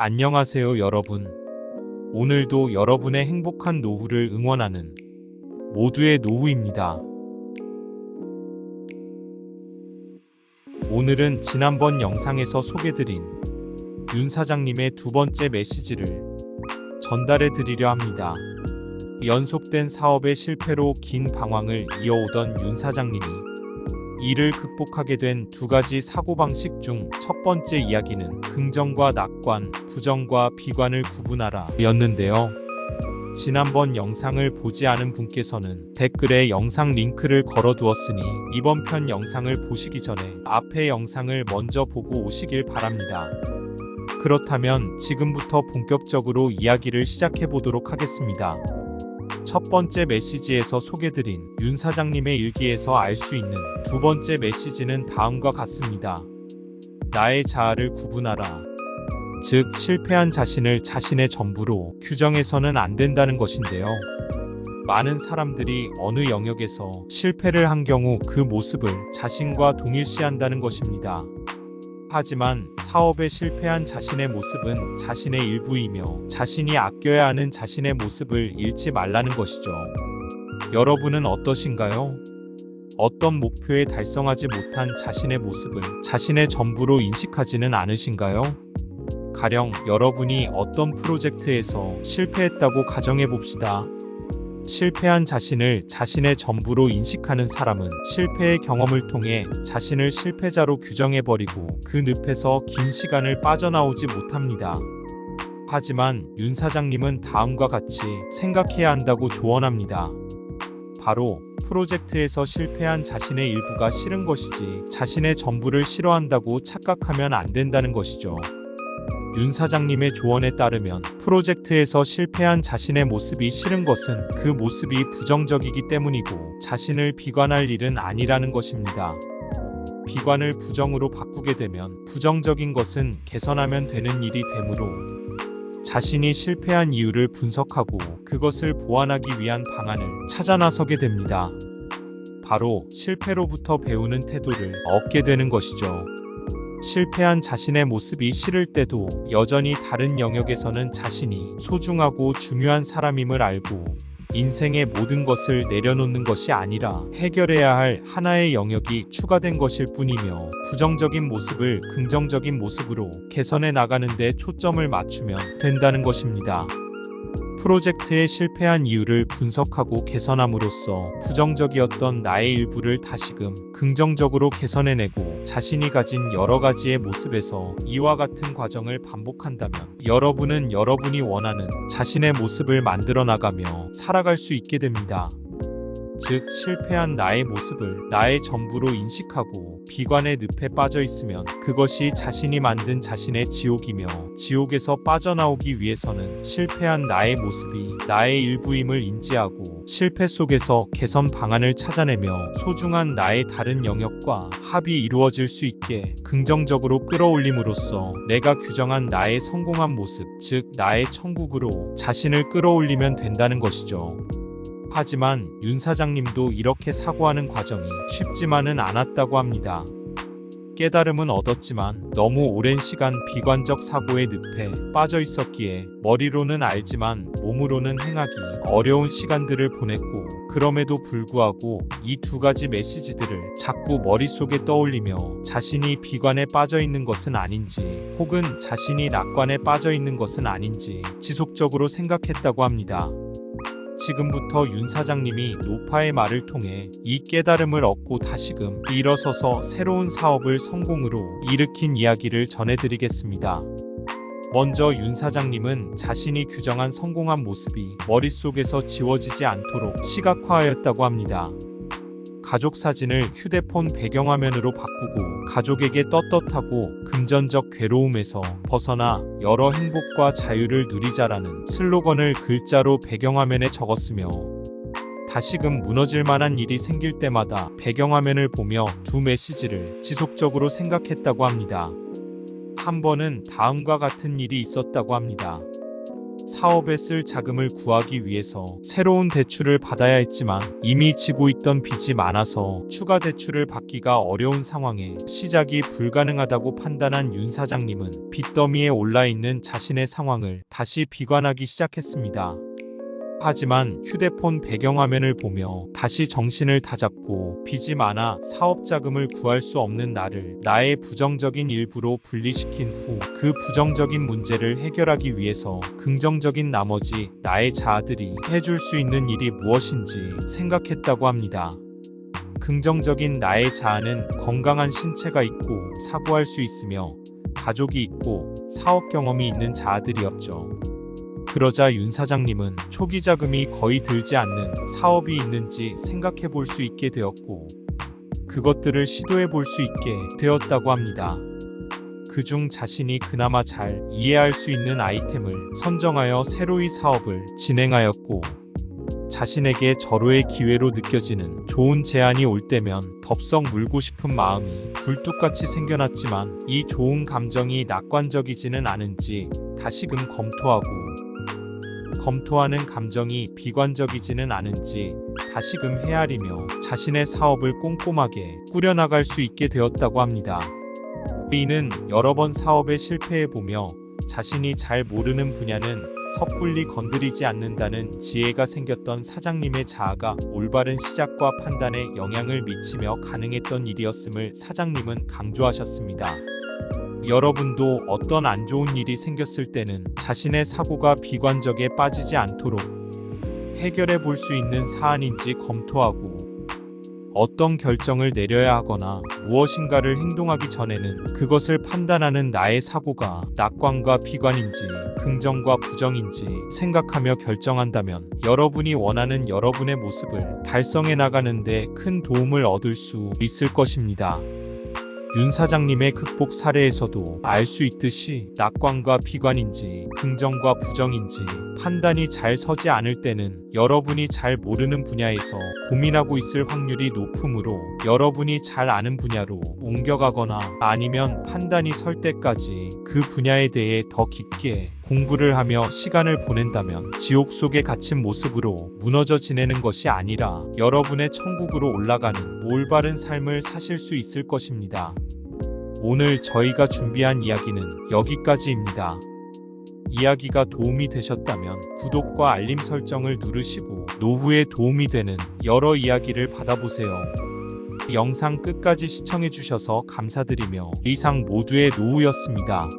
안녕하세요, 여러분. 오늘도 여러분의 행복한 노후를 응원하는 모두의 노후입니다. 오늘은 지난번 영상에서 소개드린 윤 사장님의 두 번째 메시지를 전달해 드리려 합니다. 연속된 사업의 실패로 긴 방황을 이어오던 윤 사장님이 이를 극복하게 된 두 가지 사고방식 중 첫 번째 이야기는 긍정과 낙관, 부정과 비관을 구분하라 였는데요. 지난번 영상을 보지 않은 분께서는 댓글에 영상 링크를 걸어두었으니 이번 편 영상을 보시기 전에 앞의 영상을 먼저 보고 오시길 바랍니다. 그렇다면 지금부터 본격적으로 이야기를 시작해 보도록 하겠습니다. 첫 번째 메시지에서 소개드린 윤 사장님의 일기에서 알 수 있는 두 번째 메시지는 다음과 같습니다. 나의 자아를 구분하라. 즉, 실패한 자신을 자신의 전부로 규정해서는 안 된다는 것인데요. 많은 사람들이 어느 영역에서 실패를 한 경우 그 모습을 자신과 동일시한다는 것입니다. 하지만 사업에 실패한 자신의 모습은 자신의 일부이며 자신이 아껴야 하는 자신의 모습을 잃지 말라는 것이죠. 여러분은 어떠신가요? 어떤 목표에 달성하지 못한 자신의 모습을 자신의 전부로 인식하지는 않으신가요? 가령 여러분이 어떤 프로젝트에서 실패했다고 가정해 봅시다. 실패한 자신을 자신의 전부로 인식하는 사람은 실패의 경험을 통해 자신을 실패자로 규정해버리고 그 늪에서 긴 시간을 빠져나오지 못합니다. 하지만 윤 사장님은 다음과 같이 생각해야 한다고 조언합니다. 바로 프로젝트에서 실패한 자신의 일부가 싫은 것이지 자신의 전부를 싫어한다고 착각하면 안 된다는 것이죠. 윤 사장님의 조언에 따르면 프로젝트에서 실패한 자신의 모습이 싫은 것은 그 모습이 부정적이기 때문이고 자신을 비관할 일은 아니라는 것입니다. 비관을 부정으로 바꾸게 되면 부정적인 것은 개선하면 되는 일이 되므로 자신이 실패한 이유를 분석하고 그것을 보완하기 위한 방안을 찾아 나서게 됩니다. 바로 실패로부터 배우는 태도를 얻게 되는 것이죠. 실패한 자신의 모습이 싫을 때도 여전히 다른 영역에서는 자신이 소중하고 중요한 사람임을 알고 인생의 모든 것을 내려놓는 것이 아니라 해결해야 할 하나의 영역이 추가된 것일 뿐이며 부정적인 모습을 긍정적인 모습으로 개선해 나가는 데 초점을 맞추면 된다는 것입니다. 프로젝트에 실패한 이유를 분석하고 개선함으로써 부정적이었던 나의 일부를 다시금 긍정적으로 개선해내고 자신이 가진 여러 가지의 모습에서 이와 같은 과정을 반복한다면 여러분은 여러분이 원하는 자신의 모습을 만들어 나가며 살아갈 수 있게 됩니다. 즉, 실패한 나의 모습을 나의 전부로 인식하고 비관의 늪에 빠져 있으면 그것이 자신이 만든 자신의 지옥이며 지옥에서 빠져나오기 위해서는 실패한 나의 모습이 나의 일부임을 인지하고 실패 속에서 개선 방안을 찾아내며 소중한 나의 다른 영역과 합이 이루어질 수 있게 긍정적으로 끌어올림으로써 내가 규정한 나의 성공한 모습, 즉 나의 천국으로 자신을 끌어올리면 된다는 것이죠. 하지만 윤 사장님도 이렇게 사고하는 과정이 쉽지만은 않았다고 합니다. 깨달음은 얻었지만 너무 오랜 시간 비관적 사고의 늪에 빠져 있었기에 머리로는 알지만 몸으로는 행하기 어려운 시간들을 보냈고, 그럼에도 불구하고 이 두 가지 메시지들을 자꾸 머릿속에 떠올리며 자신이 비관에 빠져 있는 것은 아닌지 혹은 자신이 낙관에 빠져 있는 것은 아닌지 지속적으로 생각했다고 합니다. 지금부터 윤 사장님이 노파의 말을 통해 이 깨달음을 얻고 다시금 일어서서 새로운 사업을 성공으로 일으킨 이야기를 전해드리겠습니다. 먼저 윤 사장님은 자신이 규정한 성공한 모습이 머릿속에서 지워지지 않도록 시각화하였다고 합니다. 가족 사진을 휴대폰 배경화면으로 바꾸고 가족에게 떳떳하고 금전적 괴로움에서 벗어나 여러 행복과 자유를 누리자라는 슬로건을 글자로 배경화면에 적었으며, 다시금 무너질 만한 일이 생길 때마다 배경화면을 보며 두 메시지를 지속적으로 생각했다고 합니다. 한 번은 다음과 같은 일이 있었다고 합니다. 사업에 쓸 자금을 구하기 위해서 새로운 대출을 받아야 했지만 이미 지고 있던 빚이 많아서 추가 대출을 받기가 어려운 상황에 시작이 불가능하다고 판단한 윤 사장님은 빚더미에 올라있는 자신의 상황을 다시 비관하기 시작했습니다. 하지만 휴대폰 배경화면을 보며 다시 정신을 다잡고 빚이 많아 사업 자금을 구할 수 없는 나의 부정적인 일부로 분리시킨 후 그 부정적인 문제를 해결하기 위해서 긍정적인 나머지 나의 자아들이 해줄 수 있는 일이 무엇인지 생각했다고 합니다. 긍정적인 나의 자아는 건강한 신체가 있고 사고할 수 있으며 가족이 있고 사업 경험이 있는 자아들이었죠. 그러자 윤 사장님은 초기 자금이 거의 들지 않는 사업이 있는지 생각해 볼 수 있게 되었고 그것들을 시도해 볼 수 있게 되었다고 합니다. 그중 자신이 그나마 잘 이해할 수 있는 아이템을 선정하여 새로이 사업을 진행하였고 자신에게 절호의 기회로 느껴지는 좋은 제안이 올 때면 덥석 물고 싶은 마음이 굴뚝같이 생겨났지만 이 좋은 감정이 낙관적이지는 않은지 다시금 검토하는 감정이 비관적이지는 않은지 다시금 헤아리며 자신의 사업을 꼼꼼하게 꾸려나갈 수 있게 되었다고 합니다. 이는 여러 번 사업에 실패해보며 자신이 잘 모르는 분야는 섣불리 건드리지 않는다는 지혜가 생겼던 사장님의 자아가 올바른 시작과 판단에 영향을 미치며 가능했던 일이었음을 사장님은 강조하셨습니다. 여러분도 어떤 안 좋은 일이 생겼을 때는 자신의 사고가 비관적에 빠지지 않도록 해결해 볼 수 있는 사안인지 검토하고 어떤 결정을 내려야 하거나 무엇인가를 행동하기 전에는 그것을 판단하는 나의 사고가 낙관과 비관인지 긍정과 부정인지 생각하며 결정한다면 여러분이 원하는 여러분의 모습을 달성해 나가는데 큰 도움을 얻을 수 있을 것입니다. 윤 사장님의 극복 사례에서도 알 수 있듯이 낙관과 비관인지 긍정과 부정인지 판단이 잘 서지 않을 때는 여러분이 잘 모르는 분야에서 고민하고 있을 확률이 높으므로 여러분이 잘 아는 분야로 옮겨가거나 아니면 판단이 설 때까지 그 분야에 대해 더 깊게 공부를 하며 시간을 보낸다면 지옥 속에 갇힌 모습으로 무너져 지내는 것이 아니라 여러분의 천국으로 올라가는 올바른 삶을 사실 수 있을 것입니다. 오늘 저희가 준비한 이야기는 여기까지입니다. 이야기가 도움이 되셨다면 구독과 알림 설정을 누르시고 노후에 도움이 되는 여러 이야기를 받아보세요. 영상 끝까지 시청해주셔서 감사드리며 이상 모두의 노후였습니다.